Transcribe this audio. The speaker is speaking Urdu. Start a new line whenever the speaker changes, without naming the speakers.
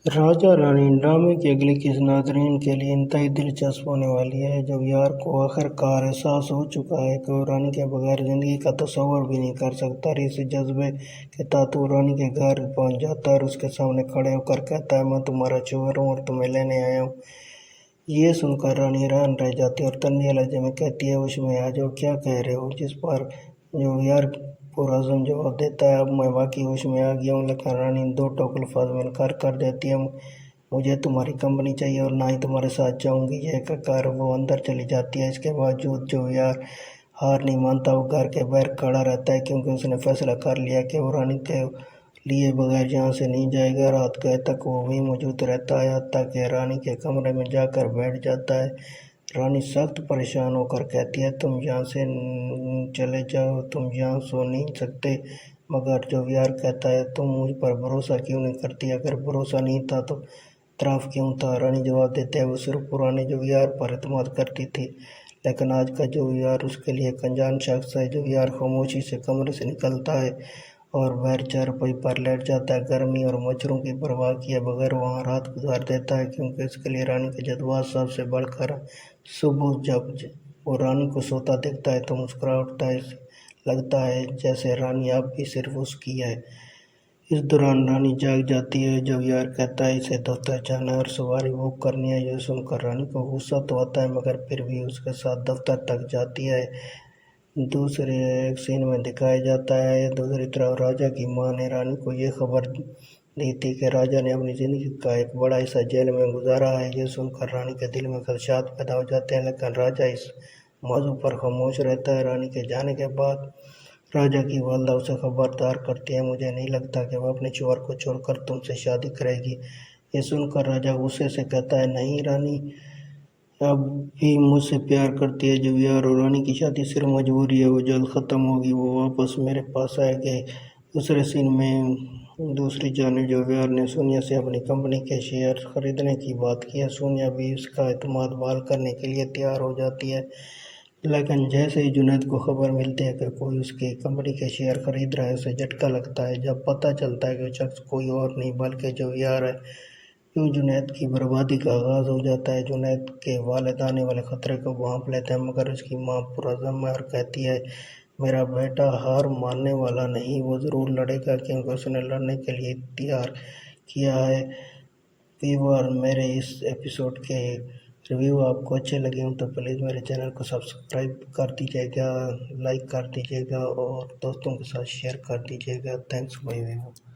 راجا رانی ڈرامے کی اگلی قسط ناظرین کے لیے انتہائی دلچسپ ہونے والی ہے۔ جب یار کو آخرکار احساس ہو چکا ہے کہ وہ رانی کے بغیر زندگی کا تصور بھی نہیں کر سکتا، اس جذبے کے تحت وہ رانی کے گھر پہنچ جاتا ہے اور اس کے سامنے کھڑے ہو کر کہتا ہے، میں تمہارا شوہر ہوں اور تمہیں لینے آیا ہوں۔ یہ سن کر رانی حیران رہ جاتی ہے اور تنزیہ لہجے میں کہتی ہے، ہوش میں آ جاؤ، کیا کہہ رہے ہو؟ جس پر یار پرعزم جواب دیتا ہے، اب میں واقعی ہوش میں آ گیا ہوں، لیکن رانی دو ٹوک الفاظ میں انکار کر دیتی ہے، مجھے تمہاری کمپنی چاہیے اور نہ ہی تمہارے ساتھ جاؤں گی۔ یہ کہہ کر وہ اندر چلی جاتی ہے۔ اس کے باوجود یار ہار نہیں مانتا، وہ گھر کے باہر کھڑا رہتا ہے کیونکہ اس نے فیصلہ کر لیا کہ وہ رانی کے لیے بغیر یہاں سے نہیں جائے گا۔ رات گئے تک وہ وہیں موجود رہتا ہے، حتیٰ کہ رانی کے کمرے میں جا کر بیٹھ جاتا ہے۔ رانی سخت پریشان ہو کر کہتی ہے، تم یہاں سے چلے جاؤ، تم یہاں سو نہیں سکتے۔ مگر یار کہتا ہے، تم مجھ پر بھروسہ کیوں نہیں کرتی؟ اگر بھروسہ نہیں تھا تو اعتراف کیوں تھا؟ رانی جواب دیتے ہیں، وہ صرف پرانے یار پر اعتماد کرتی تھی، لیکن آج کا یار اس کے لیے ایک انجان شخص ہے۔ یار خاموشی سے کمرے سے نکلتا ہے اور باہر چارپائی پر لیٹ جاتا ہے، گرمی اور مچھروں کی پرواہ کیے بغیر وہاں رات گزار دیتا ہے، کیونکہ اس کے لیے رانی کے جذبات سب سے بڑھ کر ہیں۔ صبح جب وہ رانی کو سوتا دیکھتا ہے تو مسکرا اٹھتا ہے، اسے لگتا ہے جیسے رانی اب بھی صرف اس کی ہے۔ اس دوران رانی جاگ جاتی ہے جب یار کہتا ہے اسے دفتر جانا ہے اور سواری بک کرنی ہے۔ یہ سن کر رانی کو غصہ تو آتا ہے، مگر پھر بھی اس کے ساتھ دفتر تک جاتی ہے۔ دوسرے ایک سین میں دکھایا جاتا ہے، دوسری طرف راجا کی ماں نے رانی کو یہ خبر دی تھی کہ راجا نے اپنی زندگی کا ایک بڑا حصہ جیل میں گزارا ہے۔ یہ سن کر رانی کے دل میں خدشات پیدا ہو جاتے ہیں، لیکن راجا اس موضوع پر خاموش رہتا ہے۔ رانی کے جانے کے بعد راجا کی والدہ اسے خبردار کرتی ہے، مجھے نہیں لگتا کہ وہ اپنے شوہر کو چھوڑ کر تم سے شادی کرے گی۔ یہ سن کر راجا غصے سے کہتا ہے، نہیں، رانی اب بھی مجھ سے پیار کرتی ہے۔ یار اور رانی کی شادی صرف مجبوری ہے، وہ جلد ختم ہوگی، وہ واپس میرے پاس آئے گے۔ دوسرے سین میں دوسری جانب یار نے سونیا سے اپنی کمپنی کے شیئر خریدنے کی بات کی ہے۔ سونیا بھی اس کا اعتماد بحال کرنے کے لیے تیار ہو جاتی ہے، لیکن جیسے ہی جنید کو خبر ملتی ہے کہ کوئی اس کی کمپنی کے شیئر خرید رہا ہے، اسے جھٹکا لگتا ہے جب پتہ چلتا ہے کہ وہ شخص کوئی اور نہیں بلکہ یار ہے۔ یوں جنید کی بربادی کا آغاز ہو جاتا ہے۔ جنید کے والد آنے والے خطرے کو بھانپ لیتے ہیں، مگر اس کی ماں پرعزم ہے اور کہتی ہے، میرا بیٹا ہار ماننے والا نہیں، وہ ضرور لڑے گا کیونکہ اس نے لڑنے کے لیے تیار کیا ہے۔ ویور، میرے اس ایپیسوڈ کے ریویو آپ کو اچھے لگے ہوں تو پلیز میرے چینل کو سبسکرائب کر دیجیے گا، لائک کر دیجیے گا اور دوستوں کے ساتھ شیئر کر دیجیے گا۔ Thanks for viewing.